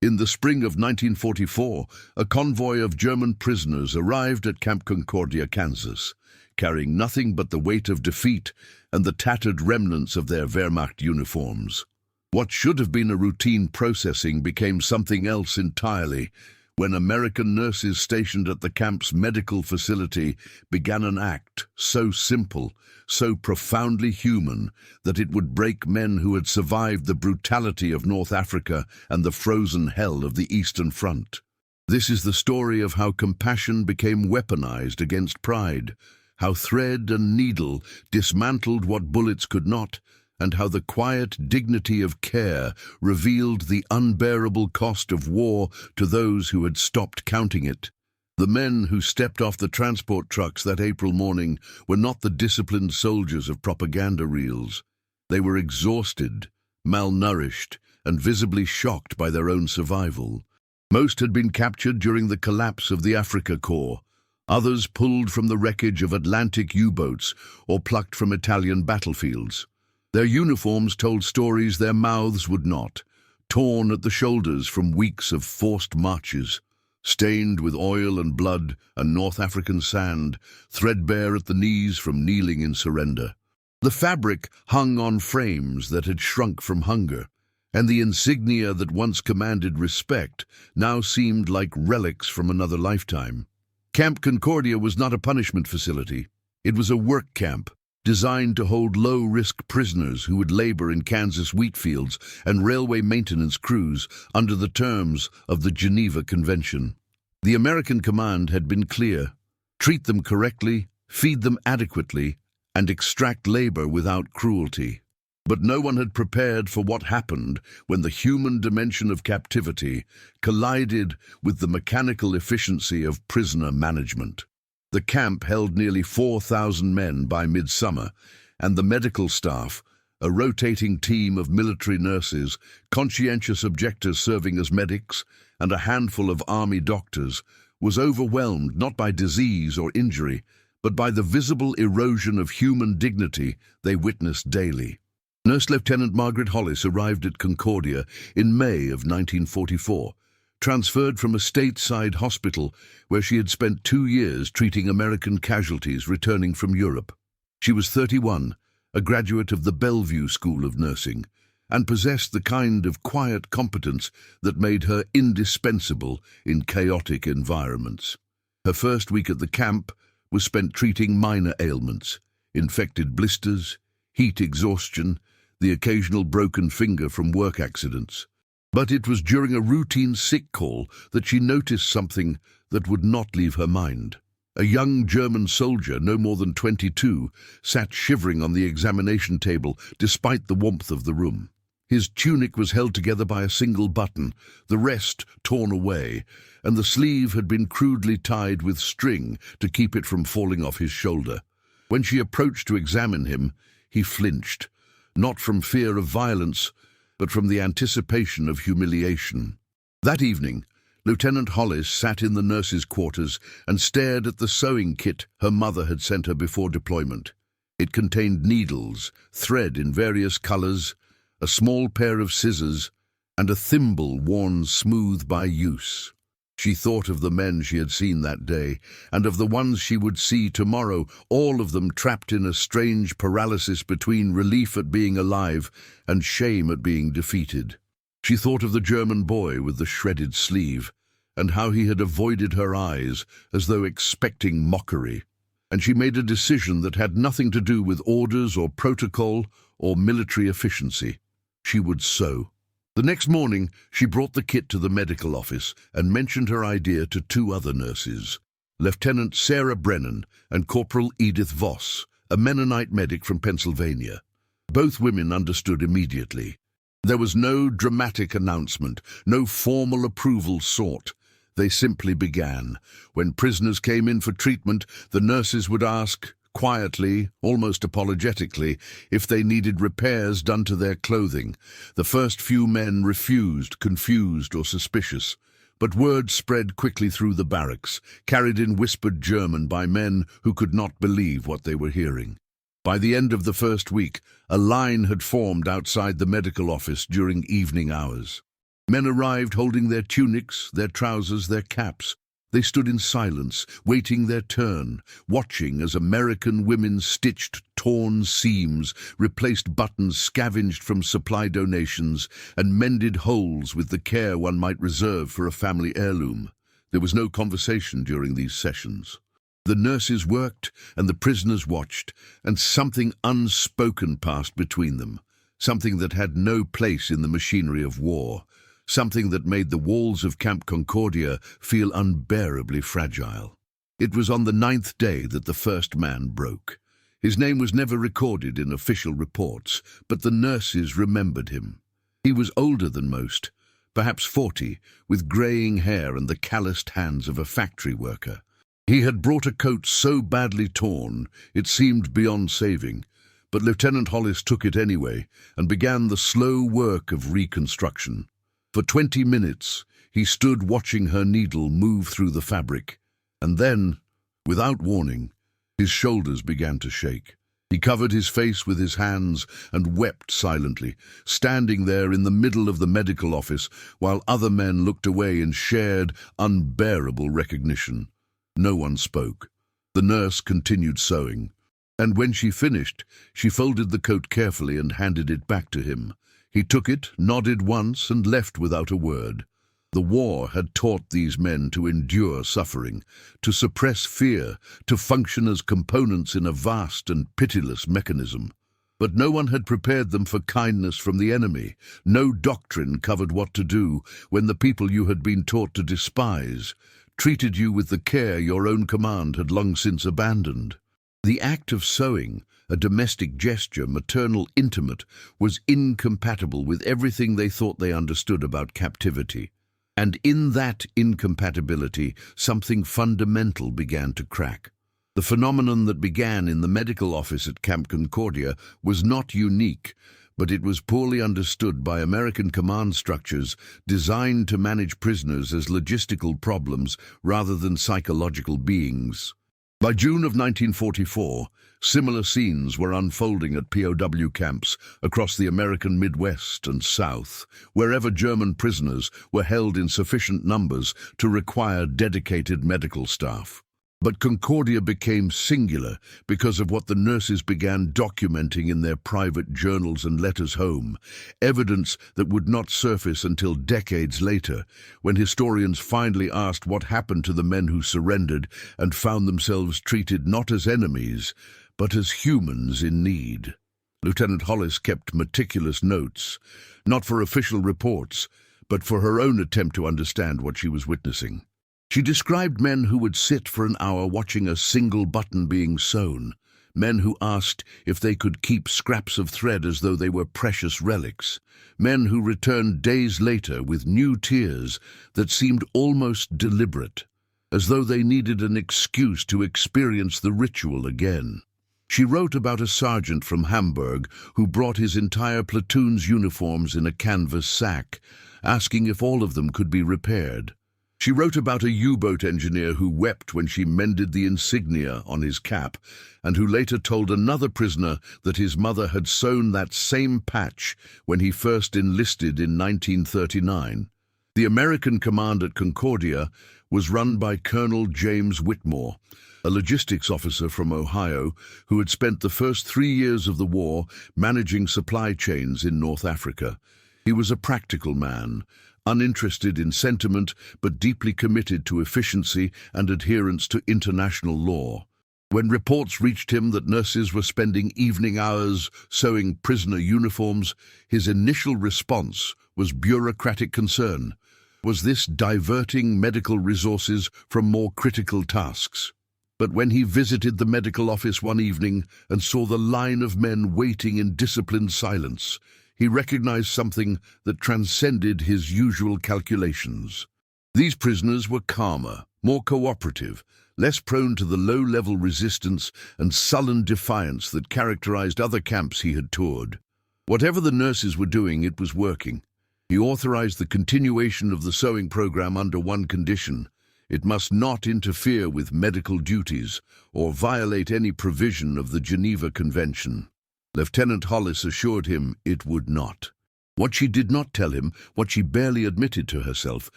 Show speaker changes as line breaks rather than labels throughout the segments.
In the spring of 1944, a convoy of German prisoners arrived at Camp Concordia, Kansas, carrying nothing but the weight of defeat and the tattered remnants of their Wehrmacht uniforms. What should have been a routine processing became something else entirely when American nurses stationed at the camp's medical facility began an act so simple, so profoundly human, that it would break men who had survived the brutality of North Africa and the frozen hell of the Eastern Front. This is the story of how compassion became weaponized against pride, how thread and needle dismantled what bullets could not, and how the quiet dignity of care revealed the unbearable cost of war to those who had stopped counting it. The men who stepped off the transport trucks that April morning were not the disciplined soldiers of propaganda reels. They were exhausted, malnourished, and visibly shocked by their own survival. Most had been captured during the collapse of the Africa Corps. Others pulled from the wreckage of Atlantic U-boats or plucked from Italian battlefields. Their uniforms told stories their mouths would not, torn at the shoulders from weeks of forced marches, stained with oil and blood and North African sand, threadbare at the knees from kneeling in surrender. The fabric hung on frames that had shrunk from hunger, and the insignia that once commanded respect now seemed like relics from another lifetime. Camp Concordia was not a punishment facility. It was a work camp, designed to hold low-risk prisoners who would labor in Kansas wheat fields and railway maintenance crews under the terms of the Geneva Convention. The American command had been clear: treat them correctly, feed them adequately, and extract labor without cruelty. But no one had prepared for what happened when the human dimension of captivity collided with the mechanical efficiency of prisoner management. The camp held nearly 4,000 men by midsummer, and the medical staff, a rotating team of military nurses, conscientious objectors serving as medics, and a handful of army doctors, was overwhelmed not by disease or injury, but by the visible erosion of human dignity they witnessed daily. Nurse Lieutenant Margaret Hollis arrived at Concordia in May of 1944, transferred from a stateside hospital where she had spent 2 years treating American casualties returning from Europe. She was 31, a graduate of the Bellevue School of Nursing, and possessed the kind of quiet competence that made her indispensable in chaotic environments. Her first week at the camp was spent treating minor ailments, infected blisters, heat exhaustion, the occasional broken finger from work accidents. But it was during a routine sick call that she noticed something that would not leave her mind. A young German soldier, no more than 22, sat shivering on the examination table despite the warmth of the room. His tunic was held together by a single button, the rest torn away, and the sleeve had been crudely tied with string to keep it from falling off his shoulder. When she approached to examine him, he flinched, not from fear of violence, but from the anticipation of humiliation. That evening, Lieutenant Hollis sat in the nurses' quarters and stared at the sewing kit her mother had sent her before deployment. It contained needles, thread in various colors, a small pair of scissors, and a thimble worn smooth by use. She thought of the men she had seen that day, and of the ones she would see tomorrow, all of them trapped in a strange paralysis between relief at being alive and shame at being defeated. She thought of the German boy with the shredded sleeve, and how he had avoided her eyes as though expecting mockery. And she made a decision that had nothing to do with orders or protocol or military efficiency. She would sew. The next morning, she brought the kit to the medical office and mentioned her idea to 2 other nurses, Lieutenant Sarah Brennan and Corporal Edith Voss, a Mennonite medic from Pennsylvania. Both women understood immediately. There was no dramatic announcement, no formal approval sought. They simply began. When prisoners came in for treatment, the nurses would ask, quietly, almost apologetically, if they needed repairs done to their clothing. The first few men refused, confused or suspicious. But word spread quickly through the barracks, carried in whispered German by men who could not believe what they were hearing. By the end of the first week, a line had formed outside the medical office during evening hours. Men arrived holding their tunics, their trousers, their caps. They stood in silence, waiting their turn, watching as American women stitched torn seams, replaced buttons scavenged from supply donations, and mended holes with the care one might reserve for a family heirloom. There was no conversation during these sessions. The nurses worked and the prisoners watched, and something unspoken passed between them, something that had no place in the machinery of war, something that made the walls of Camp Concordia feel unbearably fragile. It was on the 9th day that the first man broke. His name was never recorded in official reports, but the nurses remembered him. He was older than most, perhaps 40, with greying hair and the calloused hands of a factory worker. He had brought a coat so badly torn it seemed beyond saving, but Lieutenant Hollis took it anyway and began the slow work of reconstruction. For 20 minutes, he stood watching her needle move through the fabric, and then, without warning, his shoulders began to shake. He covered his face with his hands and wept silently, standing there in the middle of the medical office while other men looked away in shared, unbearable recognition. No one spoke. The nurse continued sewing, and when she finished, she folded the coat carefully and handed it back to him. He took it, nodded once, and left without a word. The war had taught these men to endure suffering, to suppress fear, to function as components in a vast and pitiless mechanism. But no one had prepared them for kindness from the enemy. No doctrine covered what to do when the people you had been taught to despise treated you with the care your own command had long since abandoned. The act of sewing, a domestic gesture, maternal, intimate, was incompatible with everything they thought they understood about captivity. And in that incompatibility, something fundamental began to crack. The phenomenon that began in the medical office at Camp Concordia was not unique, but it was poorly understood by American command structures designed to manage prisoners as logistical problems rather than psychological beings. By June of 1944, similar scenes were unfolding at POW camps across the American Midwest and South, wherever German prisoners were held in sufficient numbers to require dedicated medical staff. But Concordia became singular because of what the nurses began documenting in their private journals and letters home, evidence that would not surface until decades later, when historians finally asked what happened to the men who surrendered and found themselves treated not as enemies, but as humans in need. Lieutenant Hollis kept meticulous notes, not for official reports, but for her own attempt to understand what she was witnessing. She described men who would sit for an hour watching a single button being sewn, men who asked if they could keep scraps of thread as though they were precious relics, men who returned days later with new tears that seemed almost deliberate, as though they needed an excuse to experience the ritual again. She wrote about a sergeant from Hamburg who brought his entire platoon's uniforms in a canvas sack, asking if all of them could be repaired. She wrote about a U-boat engineer who wept when she mended the insignia on his cap, and who later told another prisoner that his mother had sewn that same patch when he first enlisted in 1939. The American command at Concordia was run by Colonel James Whitmore, a logistics officer from Ohio who had spent the first 3 years of the war managing supply chains in North Africa. He was a practical man, uninterested in sentiment but deeply committed to efficiency and adherence to international law. When reports reached him that nurses were spending evening hours sewing prisoner uniforms, his initial response was bureaucratic concern. Was this diverting medical resources from more critical tasks? But when he visited the medical office one evening and saw the line of men waiting in disciplined silence, he recognized something that transcended his usual calculations. These prisoners were calmer, more cooperative, less prone to the low-level resistance and sullen defiance that characterized other camps he had toured. Whatever the nurses were doing, it was working. He authorized the continuation of the sewing program under one condition: it must not interfere with medical duties or violate any provision of the Geneva Convention. Lieutenant Hollis assured him it would not. What she did not tell him, what she barely admitted to herself,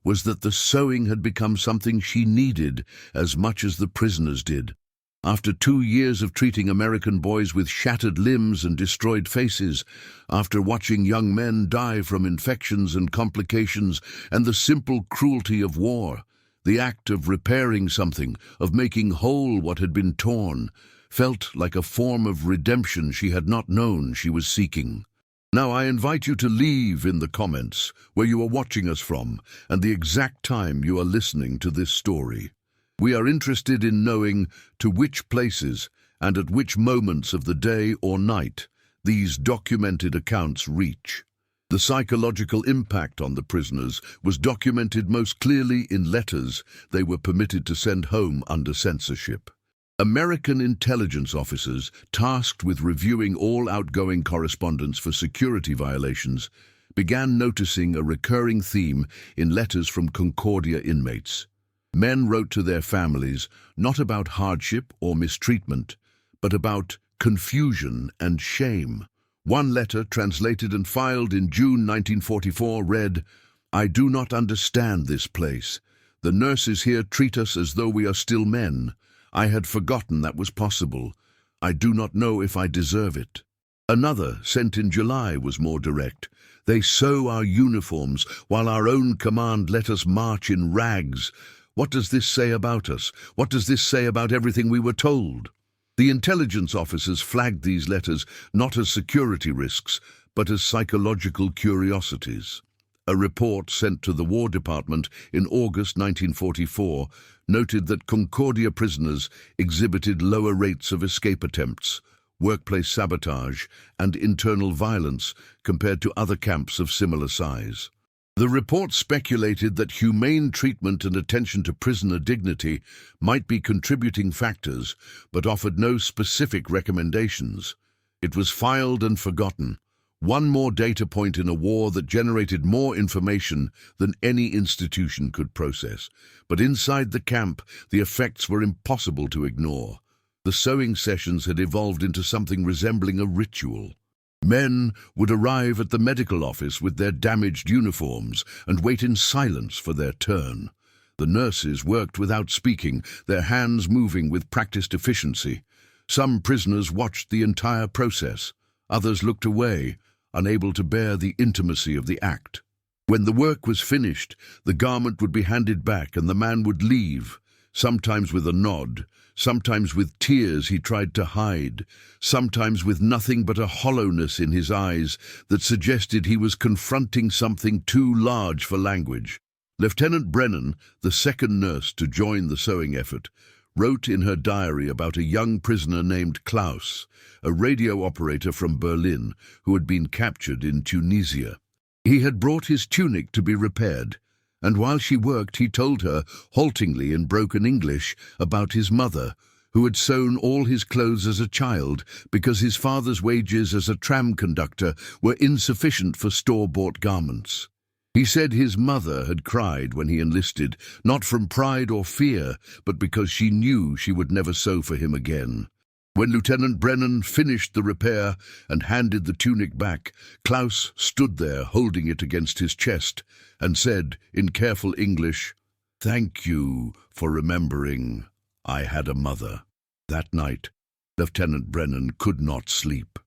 was that the sewing had become something she needed as much as the prisoners did. After 2 years of treating American boys with shattered limbs and destroyed faces, after watching young men die from infections and complications and the simple cruelty of war, the act of repairing something, of making whole what had been torn, felt like a form of redemption she had not known she was seeking. Now I invite you to leave in the comments where you are watching us from and the exact time you are listening to this story. We are interested in knowing to which places and at which moments of the day or night these documented accounts reach. The psychological impact on the prisoners was documented most clearly in letters they were permitted to send home under censorship. American intelligence officers tasked with reviewing all outgoing correspondence for security violations began noticing a recurring theme in letters from Concordia inmates. Men wrote to their families not about hardship or mistreatment, but about confusion and shame. One letter, translated and filed in June 1944, read, "I do not understand this place. The nurses here treat us as though we are still men. I had forgotten that was possible. I do not know if I deserve it." Another, sent in July, was more direct. "They sew our uniforms, while our own command let us march in rags. What does this say about us? What does this say about everything we were told?" The intelligence officers flagged these letters not as security risks, but as psychological curiosities. A report sent to the War Department in August 1944 noted that Concordia prisoners exhibited lower rates of escape attempts, workplace sabotage, and internal violence compared to other camps of similar size. The report speculated that humane treatment and attention to prisoner dignity might be contributing factors, but offered no specific recommendations. It was filed and forgotten. One more data point in a war that generated more information than any institution could process. But inside the camp, the effects were impossible to ignore. The sewing sessions had evolved into something resembling a ritual. Men would arrive at the medical office with their damaged uniforms and wait in silence for their turn. The nurses worked without speaking, their hands moving with practiced efficiency. Some prisoners watched the entire process. Others looked away, unable to bear the intimacy of the act. When the work was finished, the garment would be handed back and the man would leave, sometimes with a nod, sometimes with tears he tried to hide, sometimes with nothing but a hollowness in his eyes that suggested he was confronting something too large for language. Lieutenant Brennan, the second nurse to join the sewing effort, wrote in her diary about a young prisoner named Klaus, a radio operator from Berlin who had been captured in Tunisia. He had brought his tunic to be repaired, and while she worked he told her, haltingly in broken English, about his mother, who had sewn all his clothes as a child because his father's wages as a tram conductor were insufficient for store-bought garments. He said his mother had cried when he enlisted, not from pride or fear, but because she knew she would never sew for him again. When Lieutenant Brennan finished the repair and handed the tunic back, Klaus stood there holding it against his chest and said, in careful English, "Thank you for remembering I had a mother." That night, Lieutenant Brennan could not sleep.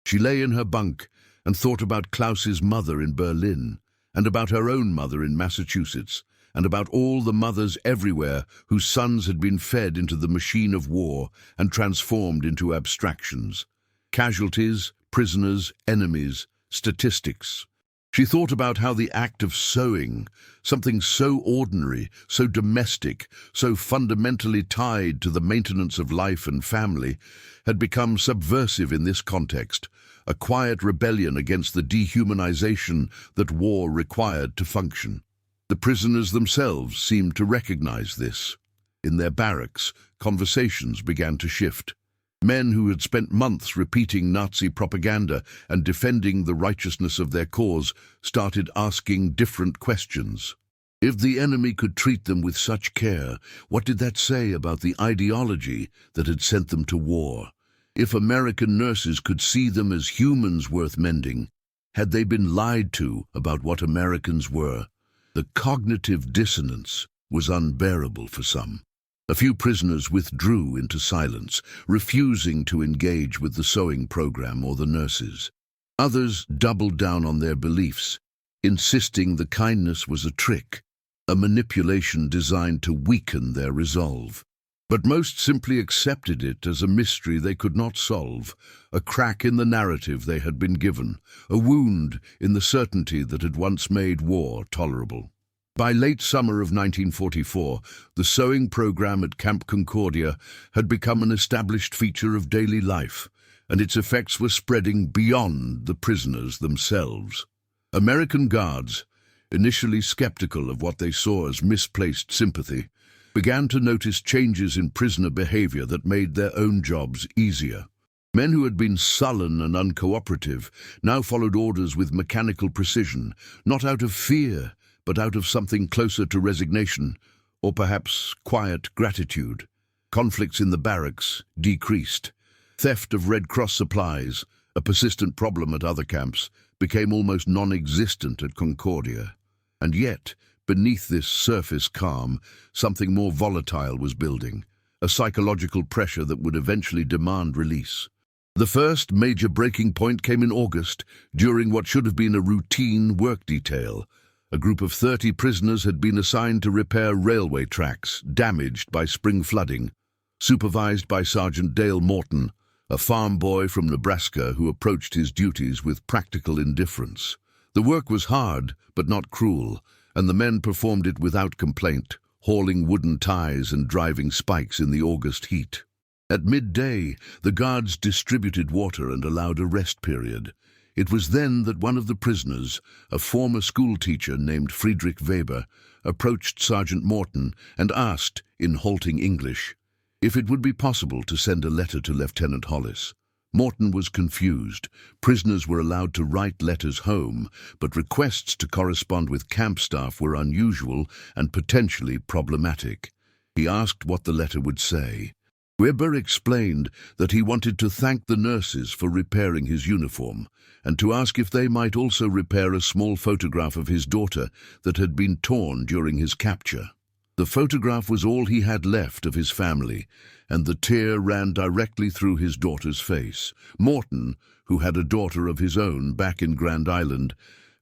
She lay in her bunk and thought about Klaus's mother in Berlin, and about her own mother in Massachusetts, and about all the mothers everywhere whose sons had been fed into the machine of war and transformed into abstractions. Casualties, prisoners, enemies, statistics. She thought about how the act of sewing, something so ordinary, so domestic, so fundamentally tied to the maintenance of life and family, had become subversive in this context, a quiet rebellion against the dehumanization that war required to function. The prisoners themselves seemed to recognize this. In their barracks, conversations began to shift. Men who had spent months repeating Nazi propaganda and defending the righteousness of their cause started asking different questions. If the enemy could treat them with such care, what did that say about the ideology that had sent them to war? If American nurses could see them as humans worth mending, Had they been lied to about what Americans were? The cognitive dissonance was unbearable for some. A few prisoners withdrew into silence, refusing to engage with the sewing program or the nurses. Others doubled down on their beliefs, insisting the kindness was a trick, a manipulation designed to weaken their resolve. But most simply accepted it as a mystery they could not solve, a crack in the narrative they had been given, a wound in the certainty that had once made war tolerable. By late summer of 1944, the sewing program at Camp Concordia had become an established feature of daily life, and its effects were spreading beyond the prisoners themselves. American guards, initially skeptical of what they saw as misplaced sympathy, began to notice changes in prisoner behavior that made their own jobs easier. Men who had been sullen and uncooperative now followed orders with mechanical precision, not out of fear, but out of something closer to resignation, or perhaps quiet gratitude. Conflicts in the barracks decreased. Theft of Red Cross supplies, a persistent problem at other camps, became almost non-existent at Concordia. And yet, beneath this surface calm, something more volatile was building, a psychological pressure that would eventually demand release. The first major breaking point came in August, during what should have been a routine work detail. A group of 30 prisoners had been assigned to repair railway tracks damaged by spring flooding, supervised by Sergeant Dale Morton, a farm boy from Nebraska who approached his duties with practical indifference. The work was hard, but not cruel, and the men performed it without complaint, hauling wooden ties and driving spikes in the August heat. At midday, the guards distributed water and allowed a rest period. It was then that one of the prisoners, a former schoolteacher named Friedrich Weber, approached Sergeant Morton and asked, in halting English, if it would be possible to send a letter to Lieutenant Hollis. Morton was confused. Prisoners were allowed to write letters home, but requests to correspond with camp staff were unusual and potentially problematic. He asked what the letter would say. Weber explained that he wanted to thank the nurses for repairing his uniform, and to ask if they might also repair a small photograph of his daughter that had been torn during his capture. The photograph was all he had left of his family, and the tear ran directly through his daughter's face. Morton, who had a daughter of his own back in Grand Island,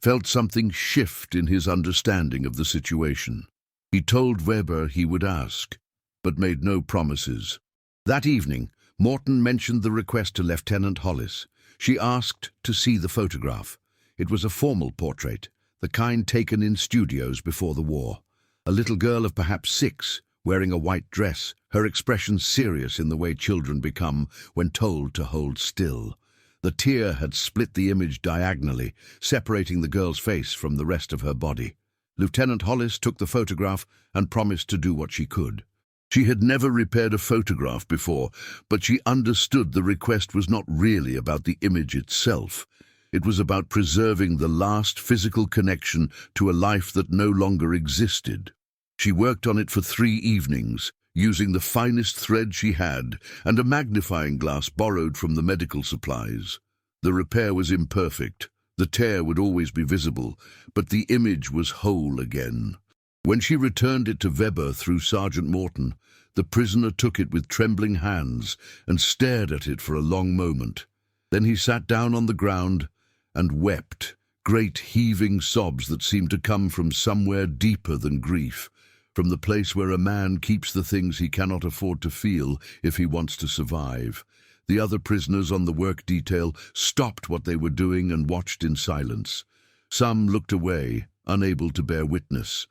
felt something shift in his understanding of the situation. He told Weber he would ask, but made no promises. That evening, Morton mentioned the request to Lieutenant Hollis. She asked to see the photograph. It was a formal portrait, the kind taken in studios before the war. A little girl of perhaps 6, wearing a white dress, her expression serious in the way children become when told to hold still. The tear had split the image diagonally, separating the girl's face from the rest of her body. Lieutenant Hollis took the photograph and promised to do what she could. She had never repaired a photograph before, but she understood the request was not really about the image itself. It was about preserving the last physical connection to a life that no longer existed. She worked on it for 3 evenings, using the finest thread she had and a magnifying glass borrowed from the medical supplies. The repair was imperfect. The tear would always be visible, but the image was whole again. When she returned it to Weber through Sergeant Morton, the prisoner took it with trembling hands and stared at it for a long moment. Then he sat down on the ground and wept, great heaving sobs that seemed to come from somewhere deeper than grief, from the place where a man keeps the things he cannot afford to feel if he wants to survive. The other prisoners on the work detail stopped what they were doing and watched in silence. Some looked away, unable to bear witness.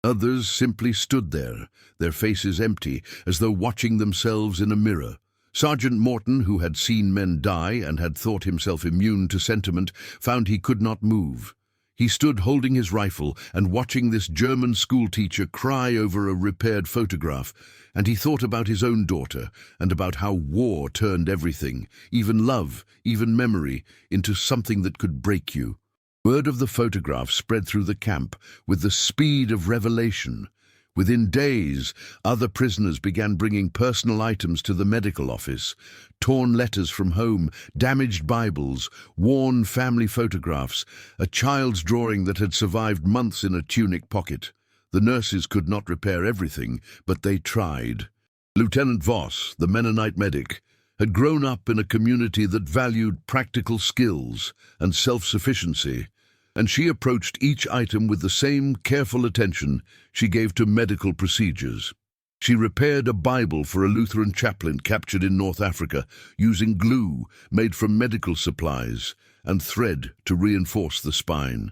Others simply stood there, their faces empty, as though watching themselves in a mirror. Sergeant Morton, who had seen men die and had thought himself immune to sentiment, found he could not move. He stood holding his rifle and watching this German schoolteacher cry over a repaired photograph, and he thought about his own daughter and about how war turned everything, even love, even memory, into something that could break you. Word of the photograph spread through the camp with the speed of revelation. Within days, other prisoners began bringing personal items to the medical office: torn letters from home, damaged Bibles, worn family photographs, a child's drawing that had survived months in a tunic pocket. The nurses could not repair everything, but they tried. Lieutenant Voss, the Mennonite medic, had grown up in a community that valued practical skills and self-sufficiency, and she approached each item with the same careful attention she gave to medical procedures. She repaired a Bible for a Lutheran chaplain captured in North Africa using glue made from medical supplies and thread to reinforce the spine.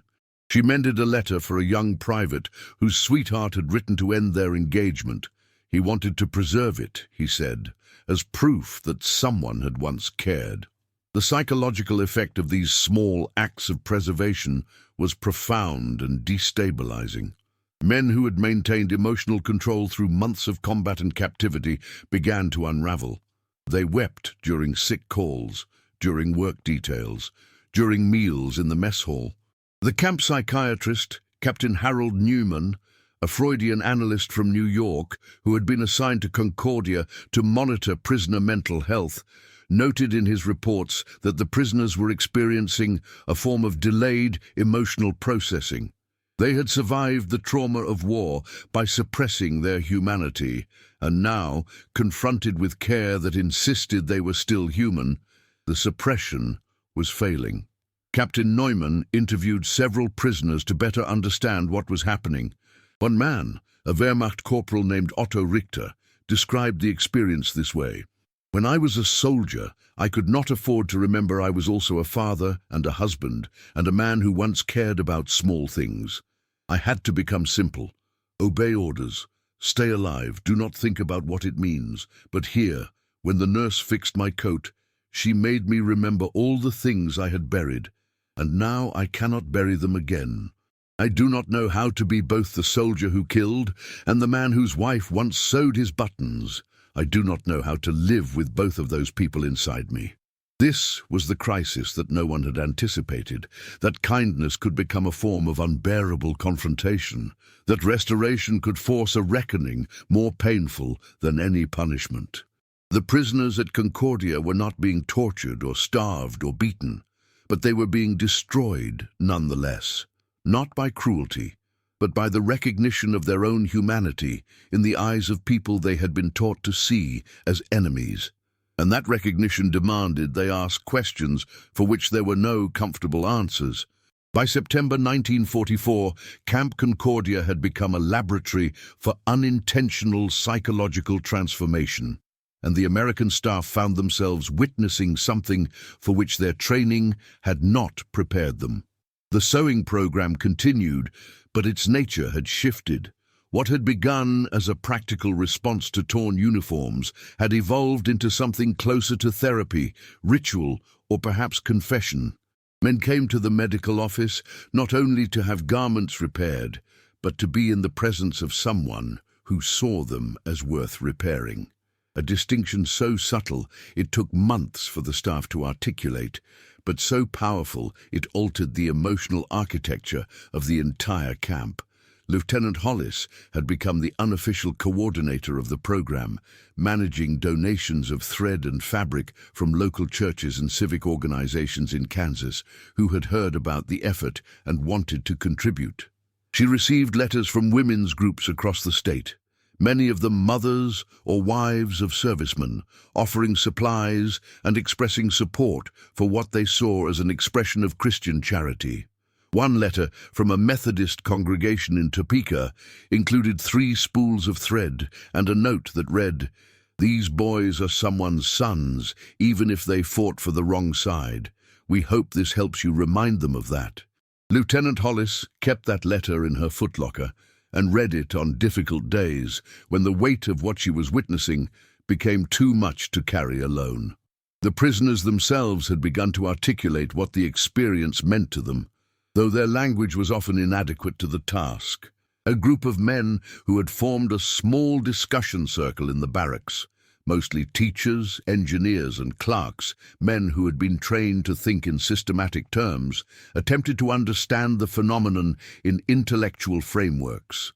She mended a letter for a young private whose sweetheart had written to end their engagement. He wanted to preserve it, he said, as proof that someone had once cared. The psychological effect of these small acts of preservation was profound and destabilizing. Men who had maintained emotional control through months of combat and captivity began to unravel. They wept during sick calls, during work details, during meals in the mess hall. The camp psychiatrist, Captain Harold Newman, a Freudian analyst from New York who had been assigned to Concordia to monitor prisoner mental health, noted in his reports that the prisoners were experiencing a form of delayed emotional processing. They had survived the trauma of war by suppressing their humanity, and now, confronted with care that insisted they were still human, the suppression was failing. Captain Neumann interviewed several prisoners to better understand what was happening. One man, a Wehrmacht corporal named Otto Richter, described the experience this way: "When I was a soldier, I could not afford to remember I was also a father and a husband and a man who once cared about small things. I had to become simple. Obey orders. Stay alive. Do not think about what it means. But here, when the nurse fixed my coat, she made me remember all the things I had buried, and now I cannot bury them again. I do not know how to be both the soldier who killed and the man whose wife once sewed his buttons. I do not know how to live with both of those people inside me." This was the crisis that no one had anticipated, that kindness could become a form of unbearable confrontation, that restoration could force a reckoning more painful than any punishment. The prisoners at Concordia were not being tortured or starved or beaten, but they were being destroyed nonetheless, not by cruelty, but by the recognition of their own humanity in the eyes of people they had been taught to see as enemies. And that recognition demanded they ask questions for which there were no comfortable answers. By September 1944, Camp Concordia had become a laboratory for unintentional psychological transformation, and the American staff found themselves witnessing something for which their training had not prepared them. The sewing program continued, but its nature had shifted. What had begun as a practical response to torn uniforms had evolved into something closer to therapy, ritual, or perhaps confession. Men came to the medical office not only to have garments repaired, but to be in the presence of someone who saw them as worth repairing. A distinction so subtle it took months for the staff to articulate, but so powerful it altered the emotional architecture of the entire camp. Lieutenant Hollis had become the unofficial coordinator of the program, managing donations of thread and fabric from local churches and civic organizations in Kansas who had heard about the effort and wanted to contribute. She received letters from women's groups across the state, many of them mothers or wives of servicemen, offering supplies and expressing support for what they saw as an expression of Christian charity. One letter from a Methodist congregation in Topeka included 3 spools of thread and a note that read, "These boys are someone's sons, even if they fought for the wrong side. We hope this helps you remind them of that." Lieutenant Hollis kept that letter in her footlocker and read it on difficult days when the weight of what she was witnessing became too much to carry alone. The prisoners themselves had begun to articulate what the experience meant to them, though their language was often inadequate to the task. A group of men who had formed a small discussion circle in the barracks, mostly teachers, engineers, and clerks, men who had been trained to think in systematic terms, attempted to understand the phenomenon in intellectual frameworks.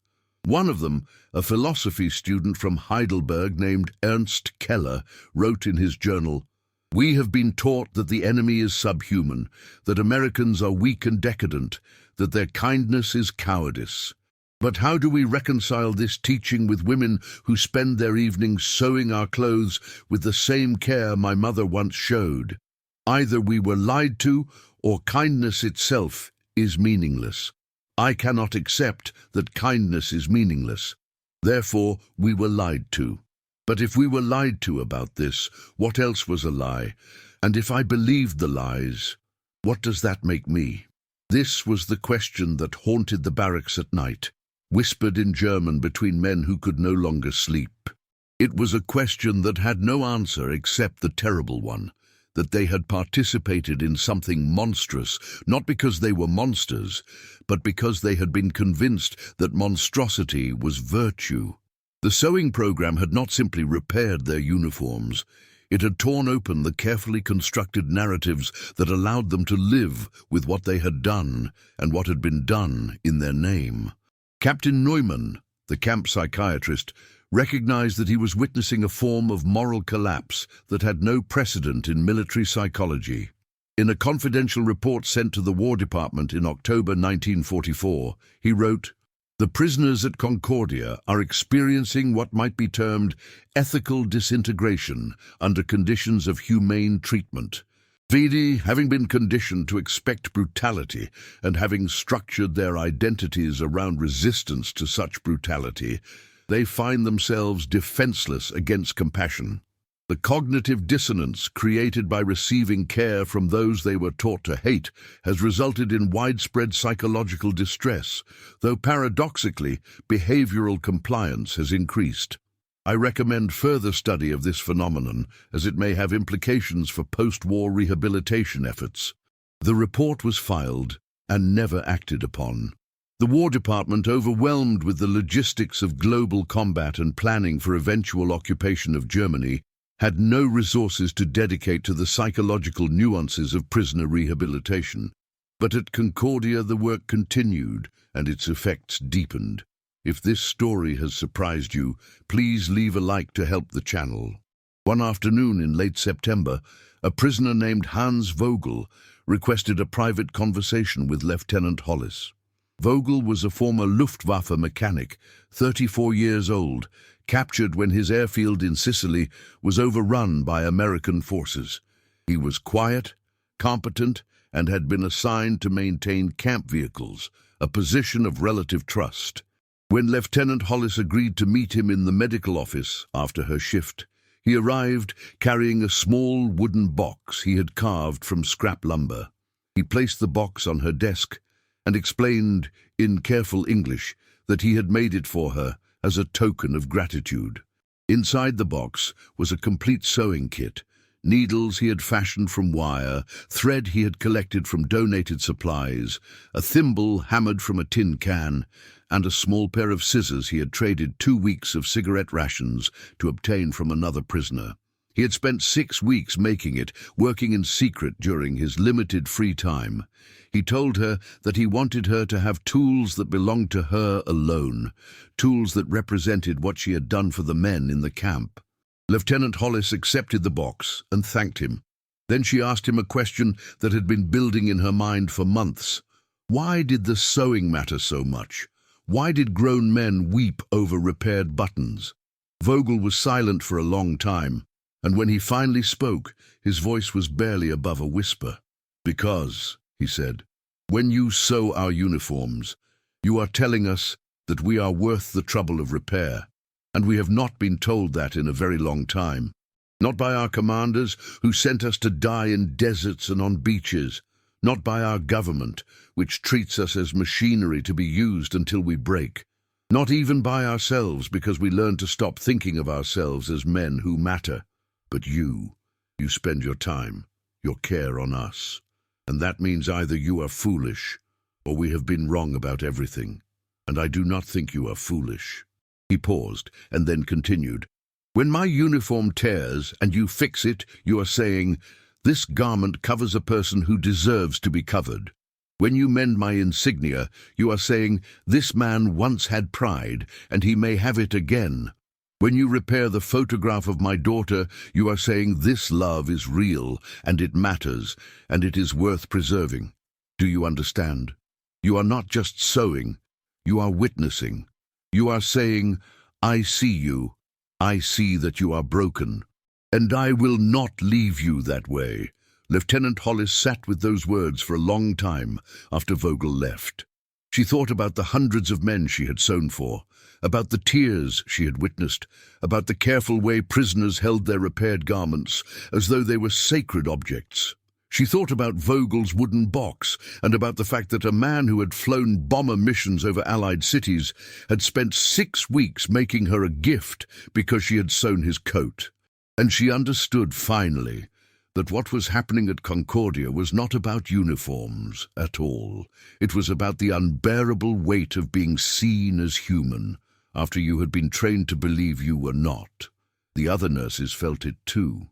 One of them, a philosophy student from Heidelberg named Ernst Keller, wrote in his journal, "We have been taught that the enemy is subhuman, that Americans are weak and decadent, that their kindness is cowardice. But how do we reconcile this teaching with women who spend their evenings sewing our clothes with the same care my mother once showed? Either we were lied to, or kindness itself is meaningless. I cannot accept that kindness is meaningless. Therefore, we were lied to. But if we were lied to about this, what else was a lie? And if I believed the lies, what does that make me?" This was the question that haunted the barracks at night, whispered in German between men who could no longer sleep. It was a question that had no answer except the terrible one, that they had participated in something monstrous, not because they were monsters, but because they had been convinced that monstrosity was virtue. The sewing program had not simply repaired their uniforms. It had torn open the carefully constructed narratives that allowed them to live with what they had done and what had been done in their name. Captain Neumann, the camp psychiatrist, recognized that he was witnessing a form of moral collapse that had no precedent in military psychology. In a confidential report sent to the War Department in October 1944, he wrote, "The prisoners at Concordia are experiencing what might be termed ethical disintegration under conditions of humane treatment. Vidi, having been conditioned to expect brutality and having structured their identities around resistance to such brutality, they find themselves defenseless against compassion. The cognitive dissonance created by receiving care from those they were taught to hate has resulted in widespread psychological distress, though paradoxically, behavioral compliance has increased. I recommend further study of this phenomenon, as it may have implications for post-war rehabilitation efforts." The report was filed and never acted upon. The War Department, overwhelmed with the logistics of global combat and planning for eventual occupation of Germany, had no resources to dedicate to the psychological nuances of prisoner rehabilitation. But at Concordia the work continued and its effects deepened. If this story has surprised you, please leave a like to help the channel. One afternoon in late September, a prisoner named Hans Vogel requested a private conversation with Lieutenant Hollis. Vogel was a former Luftwaffe mechanic, 34 years old, captured when his airfield in Sicily was overrun by American forces. He was quiet, competent, and had been assigned to maintain camp vehicles, a position of relative trust. When Lieutenant Hollis agreed to meet him in the medical office after her shift, he arrived carrying a small wooden box he had carved from scrap lumber. He placed the box on her desk and explained in careful English that he had made it for her as a token of gratitude. Inside the box was a complete sewing kit, needles he had fashioned from wire, thread he had collected from donated supplies, a thimble hammered from a tin can, and a small pair of scissors he had traded 2 weeks of cigarette rations to obtain from another prisoner. He had spent 6 weeks making it, working in secret during his limited free time. He told her that he wanted her to have tools that belonged to her alone, tools that represented what she had done for the men in the camp. Lieutenant Hollis accepted the box and thanked him. Then she asked him a question that had been building in her mind for months. Why did the sewing matter so much? Why did grown men weep over repaired buttons? Vogel was silent for a long time, and when he finally spoke, his voice was barely above a whisper. "Because," he said, "when you sew our uniforms, you are telling us that we are worth the trouble of repair, and we have not been told that in a very long time. Not by our commanders, who sent us to die in deserts and on beaches, not by our government, which treats us as machinery to be used until we break. Not even by ourselves, because we learn to stop thinking of ourselves as men who matter. But you spend your time, your care on us. And that means either you are foolish, or we have been wrong about everything. And I do not think you are foolish." He paused, and then continued. "When my uniform tears and you fix it, you are saying, 'This garment covers a person who deserves to be covered.' When you mend my insignia, you are saying, this man once had pride, and he may have it again. When you repair the photograph of my daughter, you are saying, this love is real, and it matters, and it is worth preserving. Do you understand? You are not just sewing, you are witnessing. You are saying, I see you. I see that you are broken. And I will not leave you that way. Lieutenant Hollis sat with those words for a long time after Vogel left. She thought about the hundreds of men she had sewn for, about the tears she had witnessed, about the careful way prisoners held their repaired garments as though they were sacred objects. She thought about Vogel's wooden box and about the fact that a man who had flown bomber missions over Allied cities had spent 6 weeks making her a gift because she had sewn his coat. And she understood finally that what was happening at Concordia was not about uniforms at all. It was about the unbearable weight of being seen as human after you had been trained to believe you were not. The other nurses felt it too.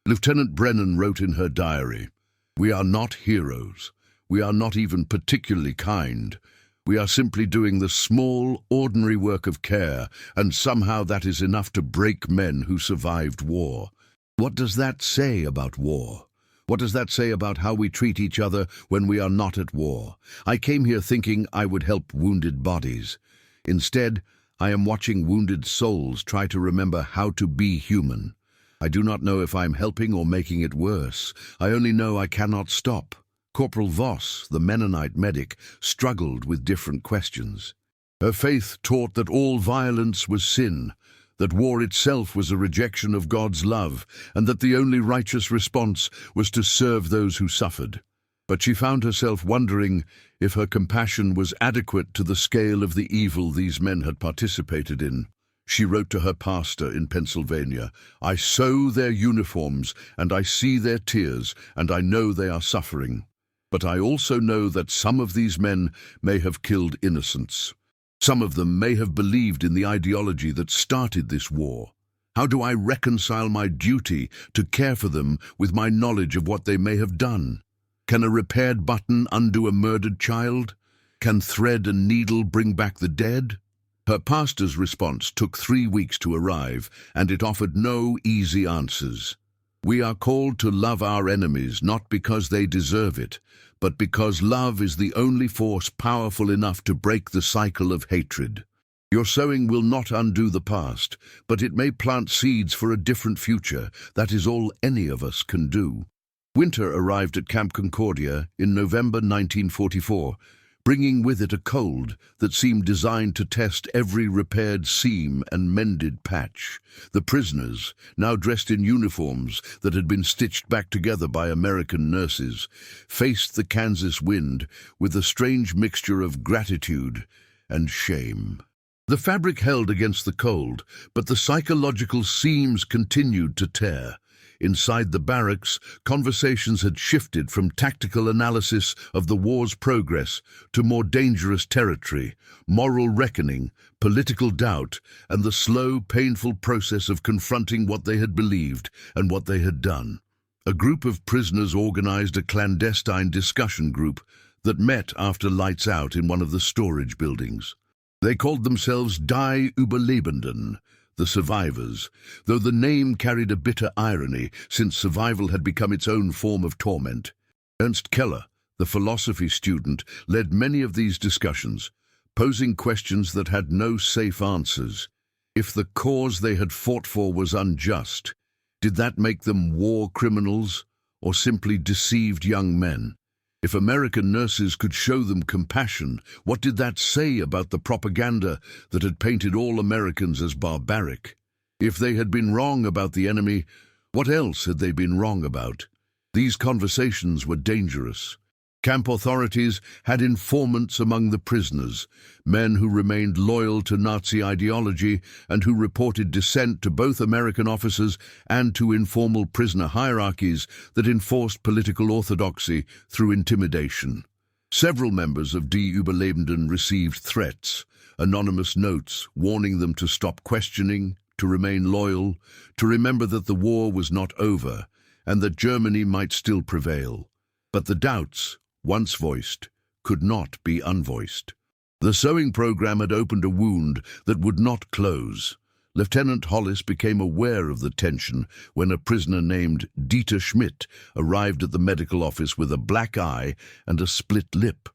Lieutenant Brennan wrote in her diary, "We are not heroes. We are not even particularly kind. We are simply doing the small, ordinary work of care, and somehow that is enough to break men who survived war." What does that say about war? What does that say about how we treat each other when we are not at war? I came here thinking I would help wounded bodies. Instead, I am watching wounded souls try to remember how to be human. I do not know if I am helping or making it worse. I only know I cannot stop. Corporal Voss, the Mennonite medic, struggled with different questions. Her faith taught that all violence was sin, that war itself was a rejection of God's love, and that the only righteous response was to serve those who suffered. But she found herself wondering if her compassion was adequate to the scale of the evil these men had participated in. She wrote to her pastor in Pennsylvania, "I sew their uniforms, and I see their tears, and I know they are suffering. But I also know that some of these men may have killed innocents. Some of them may have believed in the ideology that started this war. How do I reconcile my duty to care for them with my knowledge of what they may have done? Can a repaired button undo a murdered child? Can thread and needle bring back the dead?" Her pastor's response took 3 weeks to arrive, and it offered no easy answers. "We are called to love our enemies not because they deserve it, but because love is the only force powerful enough to break the cycle of hatred. Your sowing will not undo the past, but it may plant seeds for a different future. That is all any of us can do." Winter arrived at Camp Concordia in November 1944, bringing with it a cold that seemed designed to test every repaired seam and mended patch. The prisoners, now dressed in uniforms that had been stitched back together by American nurses, faced the Kansas wind with a strange mixture of gratitude and shame. The fabric held against the cold, but the psychological seams continued to tear. Inside the barracks, conversations had shifted from tactical analysis of the war's progress to more dangerous territory, moral reckoning, political doubt, and the slow, painful process of confronting what they had believed and what they had done. A group of prisoners organized a clandestine discussion group that met after lights out in one of the storage buildings. They called themselves Die Überlebenden, the survivors, though the name carried a bitter irony since survival had become its own form of torment. Ernst Keller, the philosophy student, led many of these discussions, posing questions that had no safe answers. If the cause they had fought for was unjust, did that make them war criminals or simply deceived young men? If American nurses could show them compassion, what did that say about the propaganda that had painted all Americans as barbaric? If they had been wrong about the enemy, what else had they been wrong about? These conversations were dangerous. Camp authorities had informants among the prisoners, men who remained loyal to Nazi ideology and who reported dissent to both American officers and to informal prisoner hierarchies that enforced political orthodoxy through intimidation. Several members of Die Überlebenden received threats, anonymous notes warning them to stop questioning, to remain loyal, to remember that the war was not over and that Germany might still prevail. But the doubts, once voiced, could not be unvoiced. The sewing program had opened a wound that would not close. Lieutenant Hollis became aware of the tension when a prisoner named Dieter Schmidt arrived at the medical office with a black eye and a split lip.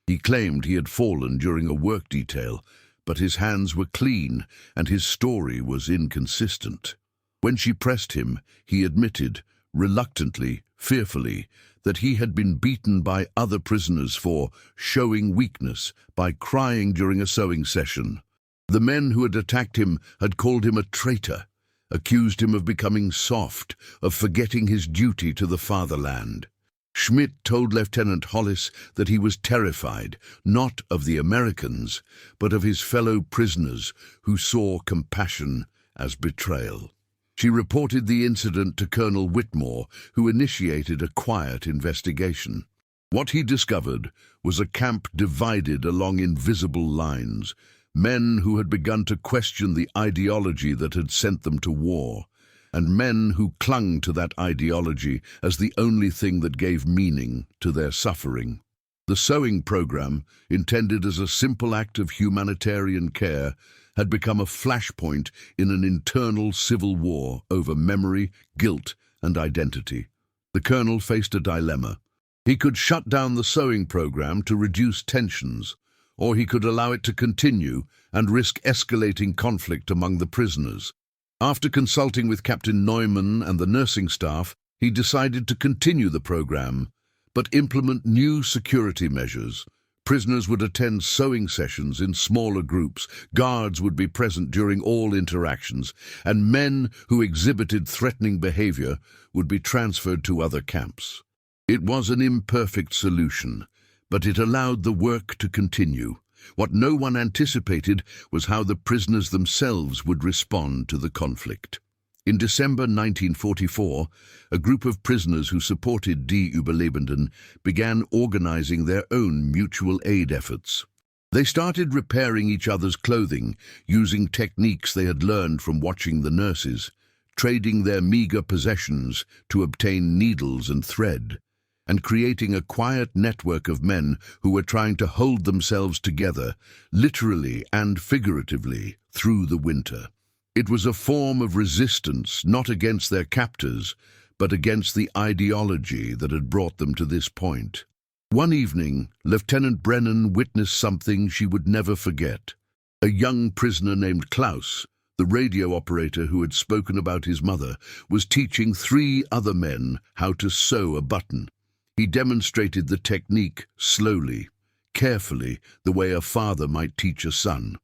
He claimed he had fallen during a work detail, but his hands were clean and his story was inconsistent. When she pressed him, he admitted, reluctantly, fearfully, that he had been beaten by other prisoners for showing weakness by crying during a sewing session. The men who had attacked him had called him a traitor, accused him of becoming soft, of forgetting his duty to the fatherland. Schmidt told Lieutenant Hollis that he was terrified, not of the Americans, but of his fellow prisoners who saw compassion as betrayal. She reported the incident to Colonel Whitmore, who initiated a quiet investigation. What he discovered was a camp divided along invisible lines, men who had begun to question the ideology that had sent them to war, and men who clung to that ideology as the only thing that gave meaning to their suffering. The sewing program, intended as a simple act of humanitarian care, had become a flashpoint in an internal civil war over memory, guilt, and identity. The colonel faced a dilemma. He could shut down the sewing program to reduce tensions, or he could allow it to continue and risk escalating conflict among the prisoners. After consulting with Captain Neumann and the nursing staff, he decided to continue the program, but implement new security measures. Prisoners would attend sewing sessions in smaller groups, guards would be present during all interactions, and men who exhibited threatening behavior would be transferred to other camps. It was an imperfect solution, but it allowed the work to continue. What no one anticipated was how the prisoners themselves would respond to the conflict. In December 1944, a group of prisoners who supported Die Überlebenden began organizing their own mutual aid efforts. They started repairing each other's clothing, using techniques they had learned from watching the nurses, trading their meager possessions to obtain needles and thread, and creating a quiet network of men who were trying to hold themselves together, literally and figuratively, through the winter. It was a form of resistance, not against their captors, but against the ideology that had brought them to this point. One evening, Lieutenant Brennan witnessed something she would never forget. A young prisoner named Klaus, the radio operator who had spoken about his mother, was teaching 3 other men how to sew a button. He demonstrated the technique slowly, carefully, the way a father might teach a son.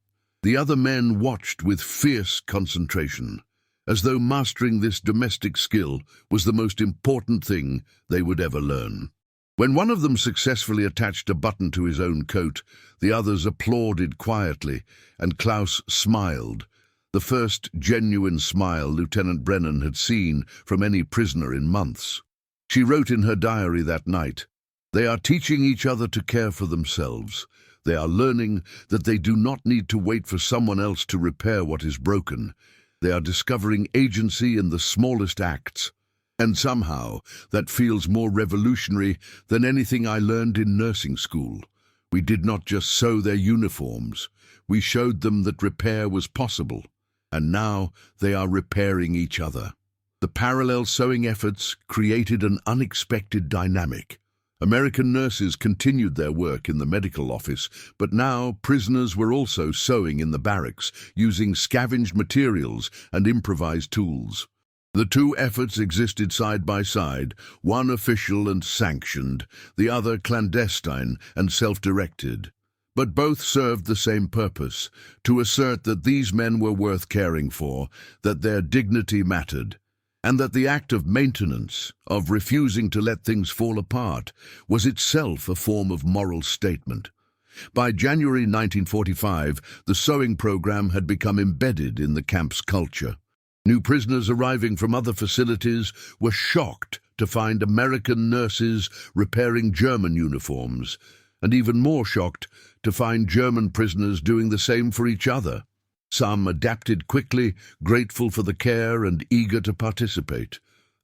The other men watched with fierce concentration, as though mastering this domestic skill was the most important thing they would ever learn. When one of them successfully attached a button to his own coat, the others applauded quietly, and Klaus smiled, the first genuine smile Lieutenant Brennan had seen from any prisoner in months. She wrote in her diary that night, "They are teaching each other to care for themselves. They are learning that they do not need to wait for someone else to repair what is broken. They are discovering agency in the smallest acts. And somehow, that feels more revolutionary than anything I learned in nursing school. We did not just sew their uniforms. We showed them that repair was possible. And now they are repairing each other." The parallel sewing efforts created an unexpected dynamic. American nurses continued their work in the medical office, but now prisoners were also sewing in the barracks, using scavenged materials and improvised tools. The 2 efforts existed side by side, one official and sanctioned, the other clandestine and self-directed. But both served the same purpose, to assert that these men were worth caring for, that their dignity mattered, and that the act of maintenance, of refusing to let things fall apart, was itself a form of moral statement. By January 1945, the sewing program had become embedded in the camp's culture. New prisoners arriving from other facilities were shocked to find American nurses repairing German uniforms, and even more shocked to find German prisoners doing the same for each other. Some adapted quickly, grateful for the care and eager to participate.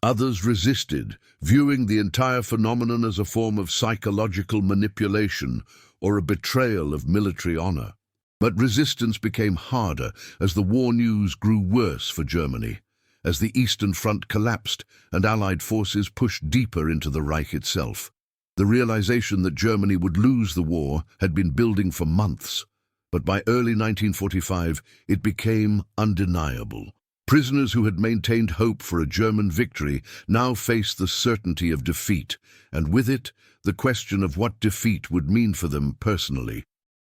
Others resisted, viewing the entire phenomenon as a form of psychological manipulation or a betrayal of military honor. But resistance became harder as the war news grew worse for Germany, as the Eastern Front collapsed and Allied forces pushed deeper into the Reich itself. The realization that Germany would lose the war had been building for months, but by early 1945 it became undeniable. Prisoners who had maintained hope for a German victory now faced the certainty of defeat, and with it, the question of what defeat would mean for them personally.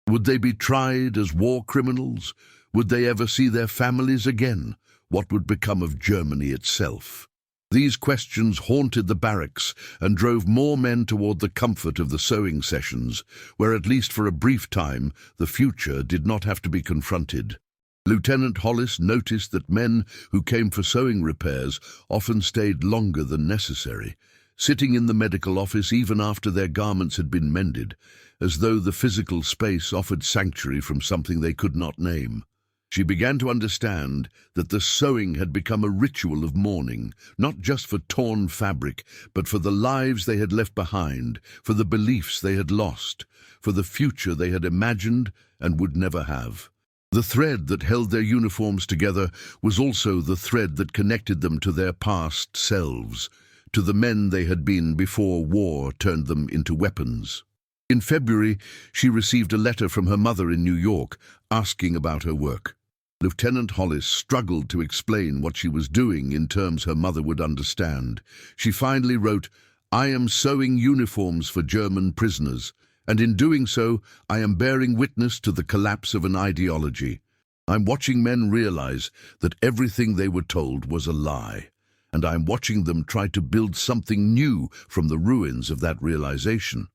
Would they be tried as war criminals? Would they ever see their families again? What would become of Germany itself? These questions haunted the barracks and drove more men toward the comfort of the sewing sessions, where at least for a brief time the future did not have to be confronted. Lieutenant Hollis noticed that men who came for sewing repairs often stayed longer than necessary, sitting in the medical office even after their garments had been mended, as though the physical space offered sanctuary from something they could not name. She began to understand that the sewing had become a ritual of mourning, not just for torn fabric, but for the lives they had left behind, for the beliefs they had lost, for the future they had imagined and would never have. The thread that held their uniforms together was also the thread that connected them to their past selves, to the men they had been before war turned them into weapons. In February, she received a letter from her mother in New York asking about her work. Lieutenant Hollis struggled to explain what she was doing in terms her mother would understand. She finally wrote, "I am sewing uniforms for German prisoners, and in doing so, I am bearing witness to the collapse of an ideology. I'm watching men realize that everything they were told was a lie, and I'm watching them try to build something new from the ruins of that realization.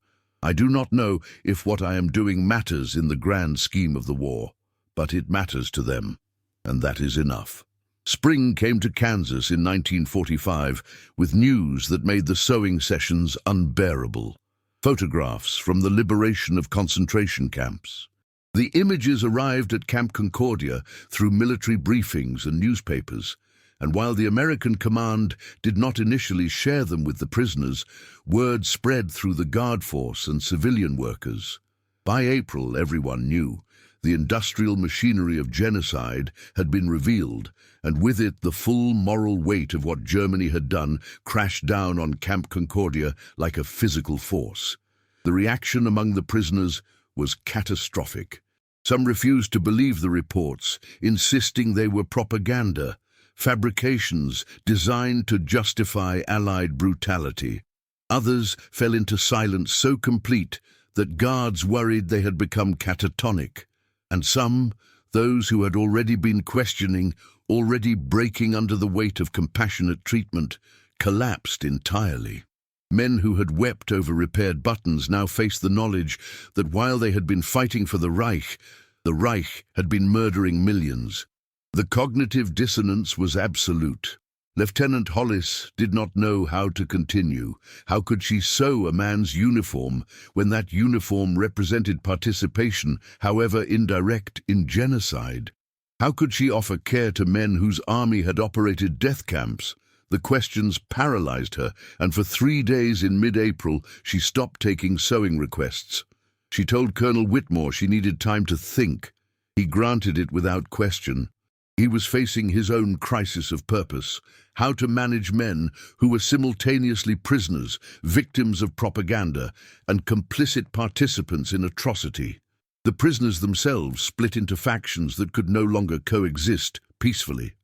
I do not know if what I am doing matters in the grand scheme of the war, but it matters to them, and that is enough." Spring came to Kansas in 1945 with news that made the sewing sessions unbearable. Photographs from the liberation of concentration camps. The images arrived at Camp Concordia through military briefings and newspapers, and while the American command did not initially share them with the prisoners, word spread through the guard force and civilian workers. By April, everyone knew. The industrial machinery of genocide had been revealed, and with it the full moral weight of what Germany had done crashed down on Camp Concordia like a physical force. The reaction among the prisoners was catastrophic. Some refused to believe the reports, insisting they were propaganda, fabrications designed to justify Allied brutality. Others fell into silence so complete that guards worried they had become catatonic. And some, those who had already been questioning, already breaking under the weight of compassionate treatment, collapsed entirely. Men who had wept over repaired buttons now faced the knowledge that while they had been fighting for the Reich had been murdering millions. The cognitive dissonance was absolute. Lieutenant Hollis did not know how to continue. How could she sew a man's uniform when that uniform represented participation, however indirect, in genocide? How could she offer care to men whose army had operated death camps? The questions paralyzed her, and for 3 days in mid-April she stopped taking sewing requests. She told Colonel Whitmore she needed time to think. He granted it without question. He was facing his own crisis of purpose, how to manage men who were simultaneously prisoners, victims of propaganda, and complicit participants in atrocity. The prisoners themselves split into factions that could no longer coexist peacefully.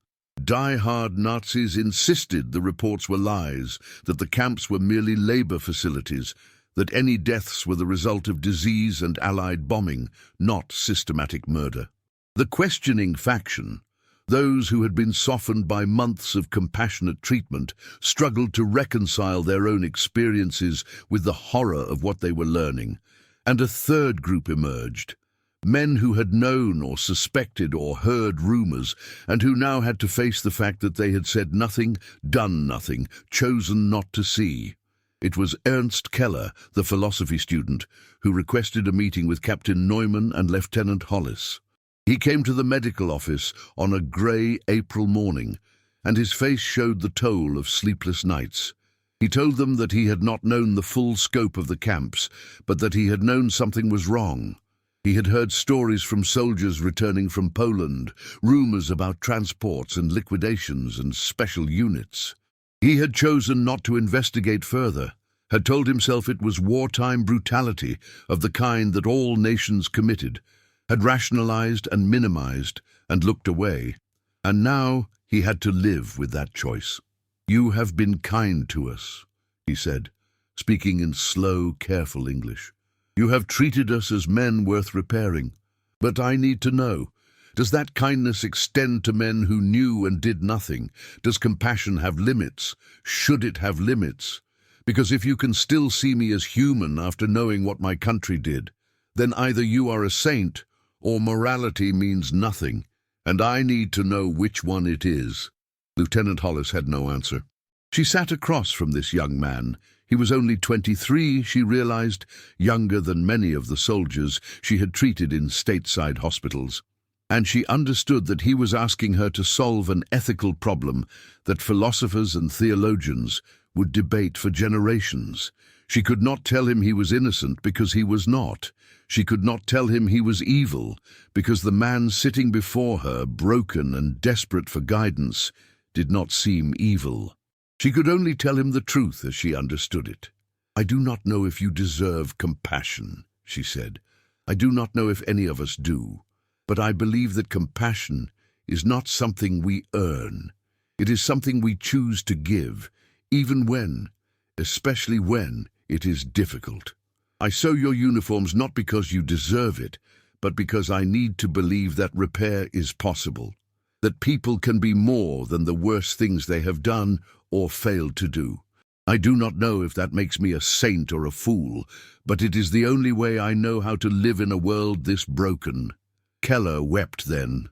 Die-hard Nazis insisted the reports were lies, that the camps were merely labor facilities, that any deaths were the result of disease and Allied bombing, not systematic murder. The questioning faction, those who had been softened by months of compassionate treatment, struggled to reconcile their own experiences with the horror of what they were learning. And a third group emerged, men who had known or suspected or heard rumors, and who now had to face the fact that they had said nothing, done nothing, chosen not to see. It was Ernst Keller, the philosophy student, who requested a meeting with Captain Neumann and Lieutenant Hollis. He came to the medical office on a grey April morning, and his face showed the toll of sleepless nights. He told them that he had not known the full scope of the camps, but that he had known something was wrong. He had heard stories from soldiers returning from Poland, rumors about transports and liquidations and special units. He had chosen not to investigate further, had told himself it was wartime brutality of the kind that all nations committed, had rationalized and minimized and looked away. And now he had to live with that choice. "You have been kind to us," he said, speaking in slow, careful English. "You have treated us as men worth repairing. But I need to know, does that kindness extend to men who knew and did nothing? Does compassion have limits? Should it have limits? Because if you can still see me as human after knowing what my country did, then either you are a saint or morality means nothing, and I need to know which one it is." Lieutenant Hollis had no answer. She sat across from this young man. He was only 23, she realized, younger than many of the soldiers she had treated in stateside hospitals. And she understood that he was asking her to solve an ethical problem that philosophers and theologians would debate for generations. She could not tell him he was innocent because he was not. She could not tell him he was evil because the man sitting before her, broken and desperate for guidance, did not seem evil. She could only tell him the truth as she understood it. "I do not know if you deserve compassion," she said. "I do not know if any of us do. But I believe that compassion is not something we earn. It is something we choose to give, even when, especially when, it is difficult. I sew your uniforms not because you deserve it, but because I need to believe that repair is possible, that people can be more than the worst things they have done or failed to do. I do not know if that makes me a saint or a fool, but it is the only way I know how to live in a world this broken." Keller wept then,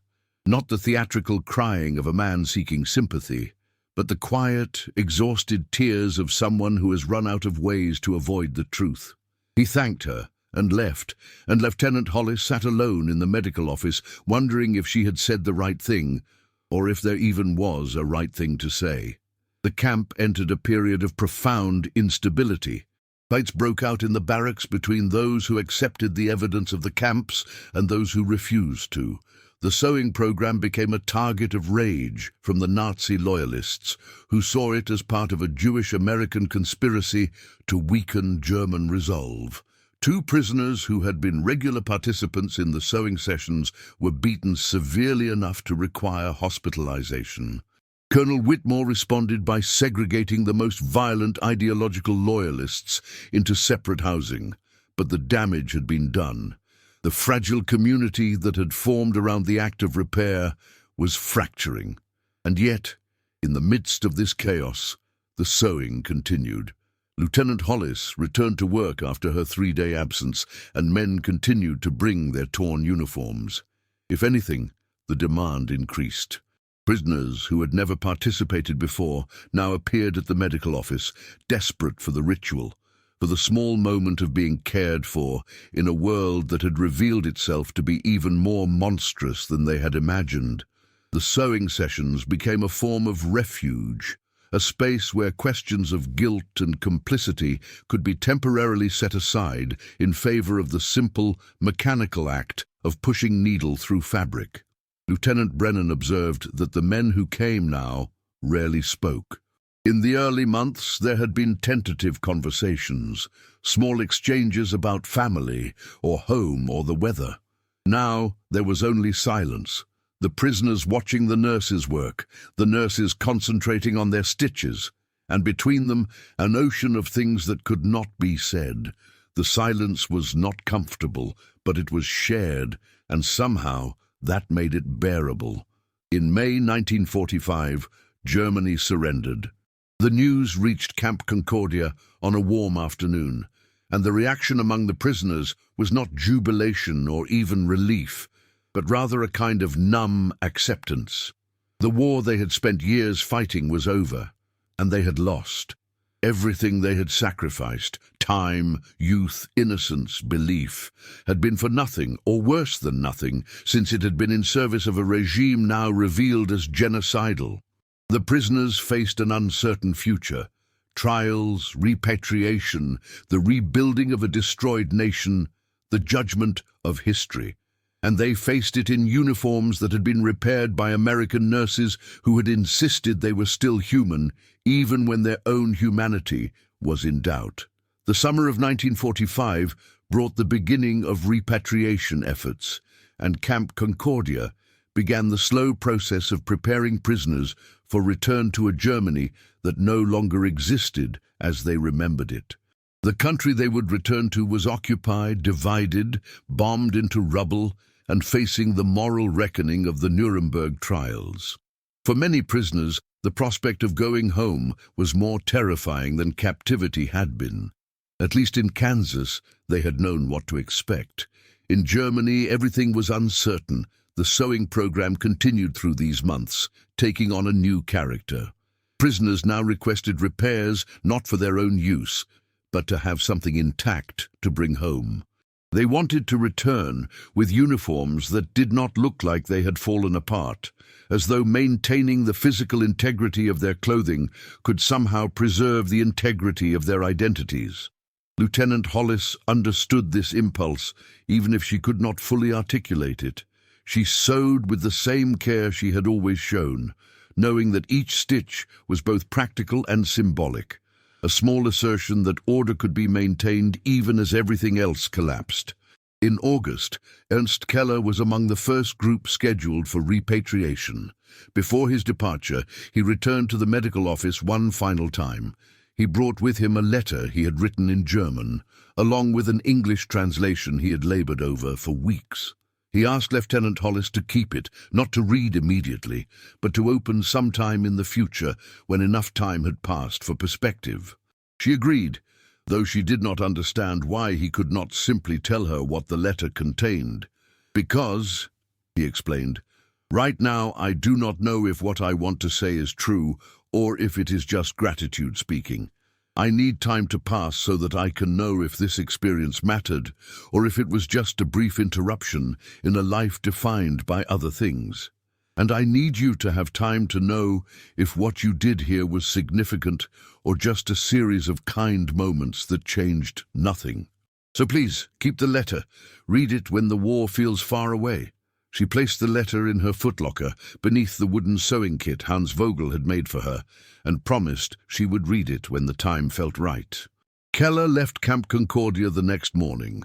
not the theatrical crying of a man seeking sympathy, but the quiet, exhausted tears of someone who has run out of ways to avoid the truth. He thanked her and left, and Lieutenant Hollis sat alone in the medical office, wondering if she had said the right thing, or if there even was a right thing to say. The camp entered a period of profound instability. Fights broke out in the barracks between those who accepted the evidence of the camps and those who refused to. The sewing program became a target of rage from the Nazi loyalists, who saw it as part of a Jewish-American conspiracy to weaken German resolve. 2 prisoners who had been regular participants in the sewing sessions were beaten severely enough to require hospitalization. Colonel Whitmore responded by segregating the most violent ideological loyalists into separate housing, but the damage had been done. The fragile community that had formed around the act of repair was fracturing. And yet, in the midst of this chaos, the sewing continued. Lieutenant Hollis returned to work after her 3-day absence, and men continued to bring their torn uniforms. If anything, the demand increased. Prisoners who had never participated before now appeared at the medical office, desperate for the ritual, for the small moment of being cared for in a world that had revealed itself to be even more monstrous than they had imagined. The sewing sessions became a form of refuge, a space where questions of guilt and complicity could be temporarily set aside in favor of the simple, mechanical act of pushing needle through fabric. Lieutenant Brennan observed that the men who came now rarely spoke. In the early months, there had been tentative conversations, small exchanges about family or home or the weather. Now there was only silence. The prisoners watching the nurses work, the nurses concentrating on their stitches, and between them an ocean of things that could not be said. The silence was not comfortable, but it was shared, and somehow that made it bearable. In May 1945, Germany surrendered. The news reached Camp Concordia on a warm afternoon, and the reaction among the prisoners was not jubilation or even relief, but rather a kind of numb acceptance. The war they had spent years fighting was over, and they had lost. Everything they had sacrificed, time, youth, innocence, belief, had been for nothing, or worse than nothing, since it had been in service of a regime now revealed as genocidal. The prisoners faced an uncertain future. Trials, repatriation, the rebuilding of a destroyed nation, the judgment of history. And they faced it in uniforms that had been repaired by American nurses who had insisted they were still human, even when their own humanity was in doubt. The summer of 1945 brought the beginning of repatriation efforts, and Camp Concordia began the slow process of preparing prisoners for return to a Germany that no longer existed as they remembered it. The country they would return to was occupied, divided, bombed into rubble, and facing the moral reckoning of the Nuremberg trials. For many prisoners, the prospect of going home was more terrifying than captivity had been. At least in Kansas, they had known what to expect. In Germany, everything was uncertain. The sewing program continued through these months, taking on a new character. Prisoners now requested repairs, not for their own use, but to have something intact to bring home. They wanted to return with uniforms that did not look like they had fallen apart, as though maintaining the physical integrity of their clothing could somehow preserve the integrity of their identities. Lieutenant Hollis understood this impulse, even if she could not fully articulate it. She sewed with the same care she had always shown, knowing that each stitch was both practical and symbolic, a small assertion that order could be maintained even as everything else collapsed. In August, Ernst Keller was among the first group scheduled for repatriation. Before his departure, he returned to the medical office one final time. He brought with him a letter he had written in German, along with an English translation he had labored over for weeks. He asked Lieutenant Hollis to keep it, not to read immediately, but to open sometime in the future when enough time had passed for perspective. She agreed, though she did not understand why he could not simply tell her what the letter contained. "Because," he explained, "right now I do not know if what I want to say is true or if it is just gratitude speaking. I need time to pass so that I can know if this experience mattered or if it was just a brief interruption in a life defined by other things. And I need you to have time to know if what you did here was significant or just a series of kind moments that changed nothing. So please, keep the letter. Read it when the war feels far away." She placed the letter in her footlocker beneath the wooden sewing kit Hans Vogel had made for her, and promised she would read it when the time felt right. Keller left Camp Concordia the next morning,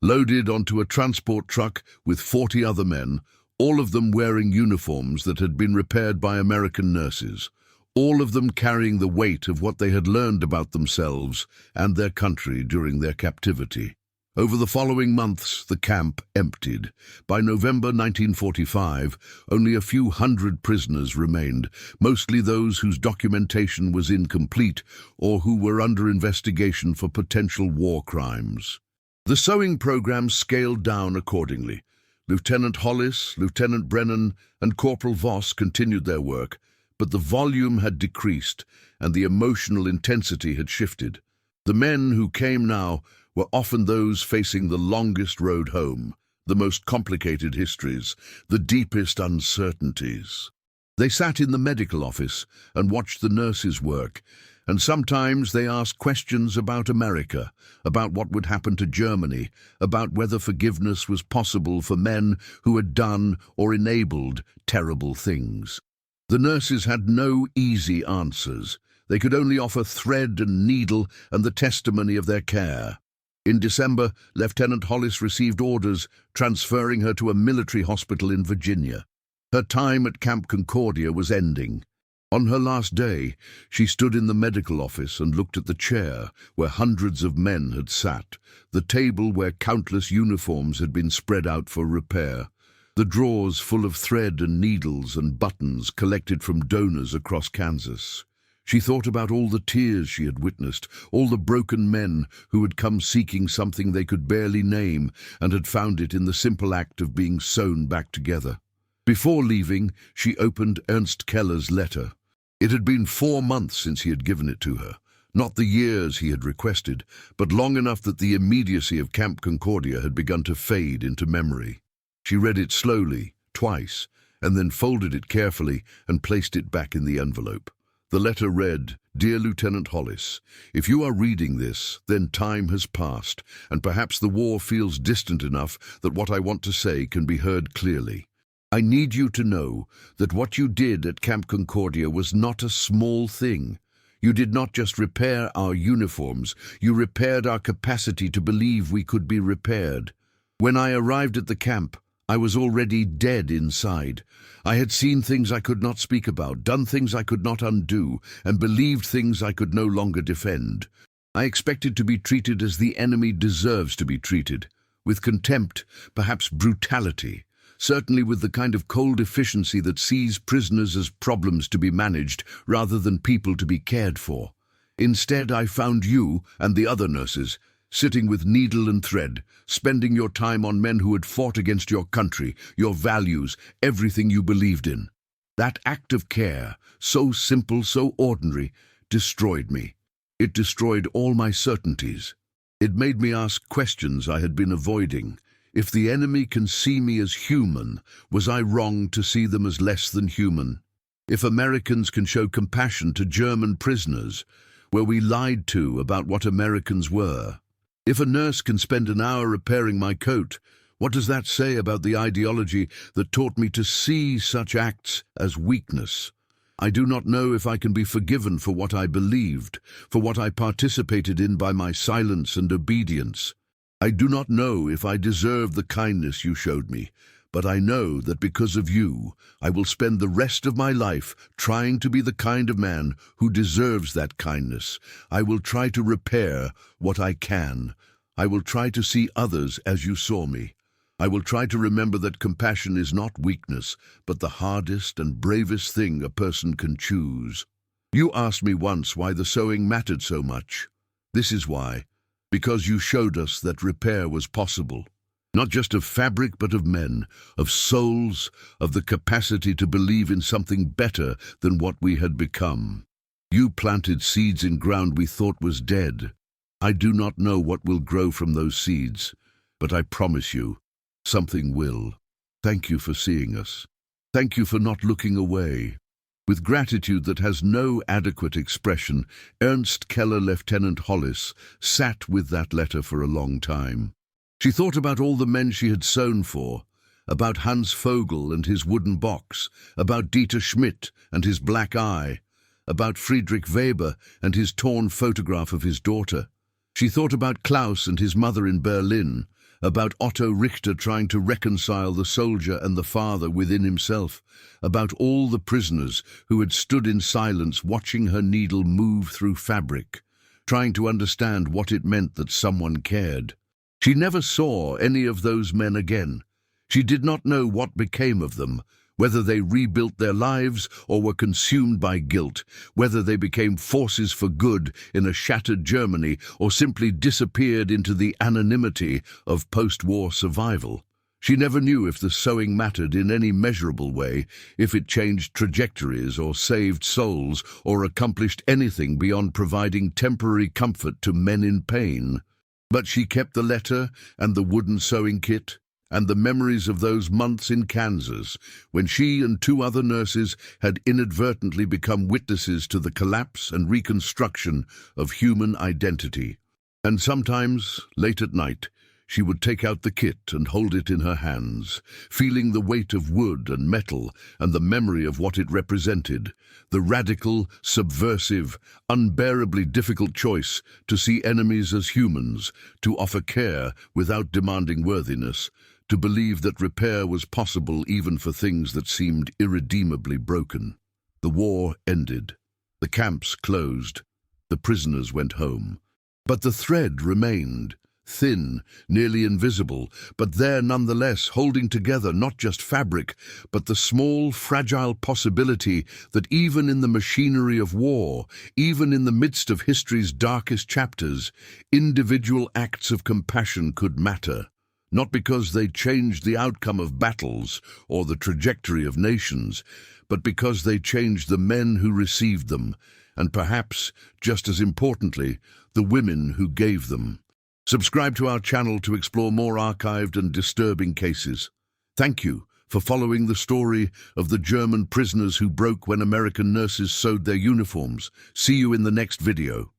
loaded onto a transport truck with 40 other men, all of them wearing uniforms that had been repaired by American nurses, all of them carrying the weight of what they had learned about themselves and their country during their captivity. Over the following months, the camp emptied. By November 1945, only a few hundred prisoners remained, mostly those whose documentation was incomplete or who were under investigation for potential war crimes. The sewing program scaled down accordingly. Lieutenant Hollis, Lieutenant Brennan, and Corporal Voss continued their work, but the volume had decreased and the emotional intensity had shifted. The men who came now were often those facing the longest road home, the most complicated histories, the deepest uncertainties. They sat in the medical office and watched the nurses work, and sometimes they asked questions about America, about what would happen to Germany, about whether forgiveness was possible for men who had done or enabled terrible things. The nurses had no easy answers. They could only offer thread and needle and the testimony of their care. In December, Lieutenant Hollis received orders transferring her to a military hospital in Virginia. Her time at Camp Concordia was ending. On her last day, she stood in the medical office and looked at the chair where hundreds of men had sat, the table where countless uniforms had been spread out for repair, the drawers full of thread and needles and buttons collected from donors across Kansas. She thought about all the tears she had witnessed, all the broken men who had come seeking something they could barely name and had found it in the simple act of being sewn back together. Before leaving, she opened Ernst Keller's letter. It had been 4 months since he had given it to her, not the years he had requested, but long enough that the immediacy of Camp Concordia had begun to fade into memory. She read it slowly, twice, and then folded it carefully and placed it back in the envelope. The letter read, "Dear Lieutenant Hollis, if you are reading this, then time has passed, and perhaps the war feels distant enough that what I want to say can be heard clearly. I need you to know that what you did at Camp Concordia was not a small thing. You did not just repair our uniforms, you repaired our capacity to believe we could be repaired. When I arrived at the camp, I was already dead inside. I had seen things I could not speak about, done things I could not undo, and believed things I could no longer defend. I expected to be treated as the enemy deserves to be treated, with contempt, perhaps brutality, certainly with the kind of cold efficiency that sees prisoners as problems to be managed rather than people to be cared for. Instead, I found you and the other nurses sitting with needle and thread, spending your time on men who had fought against your country, your values, everything you believed in. That act of care, so simple, so ordinary, destroyed me. It destroyed all my certainties. It made me ask questions I had been avoiding. If the enemy can see me as human, was I wrong to see them as less than human? If Americans can show compassion to German prisoners, were we lied to about what Americans were? If a nurse can spend an hour repairing my coat, what does that say about the ideology that taught me to see such acts as weakness? I do not know if I can be forgiven for what I believed, for what I participated in by my silence and obedience. I do not know if I deserve the kindness you showed me, but I know that because of you, I will spend the rest of my life trying to be the kind of man who deserves that kindness. I will try to repair what I can. I will try to see others as you saw me. I will try to remember that compassion is not weakness, but the hardest and bravest thing a person can choose. You asked me once why the sewing mattered so much. This is why. Because you showed us that repair was possible. Not just of fabric, but of men, of souls, of the capacity to believe in something better than what we had become. You planted seeds in ground we thought was dead. I do not know what will grow from those seeds, but I promise you, something will. Thank you for seeing us. Thank you for not looking away. With gratitude that has no adequate expression, Ernst Keller Lieutenant Hollis sat with that letter for a long time. She thought about all the men she had sewn for, about Hans Vogel and his wooden box, about Dieter Schmidt and his black eye, about Friedrich Weber and his torn photograph of his daughter. She thought about Klaus and his mother in Berlin, about Otto Richter trying to reconcile the soldier and the father within himself, about all the prisoners who had stood in silence watching her needle move through fabric, trying to understand what it meant that someone cared. She never saw any of those men again. She did not know what became of them, whether they rebuilt their lives or were consumed by guilt, whether they became forces for good in a shattered Germany or simply disappeared into the anonymity of post-war survival. She never knew if the sewing mattered in any measurable way, if it changed trajectories or saved souls or accomplished anything beyond providing temporary comfort to men in pain. But she kept the letter and the wooden sewing kit and the memories of those months in Kansas when she and 2 other nurses had inadvertently become witnesses to the collapse and reconstruction of human identity. And sometimes, late at night, she would take out the kit and hold it in her hands, feeling the weight of wood and metal and the memory of what it represented, the radical, subversive, unbearably difficult choice to see enemies as humans, to offer care without demanding worthiness, to believe that repair was possible even for things that seemed irredeemably broken. The war ended. The camps closed. The prisoners went home. But the thread remained. Thin, nearly invisible, but there nonetheless, holding together not just fabric, but the small, fragile possibility that even in the machinery of war, even in the midst of history's darkest chapters, individual acts of compassion could matter, not because they changed the outcome of battles or the trajectory of nations, but because they changed the men who received them, and perhaps, just as importantly, the women who gave them. Subscribe to our channel to explore more archived and disturbing cases. Thank you for following the story of the German prisoners who broke when American nurses sewed their uniforms. See you in the next video.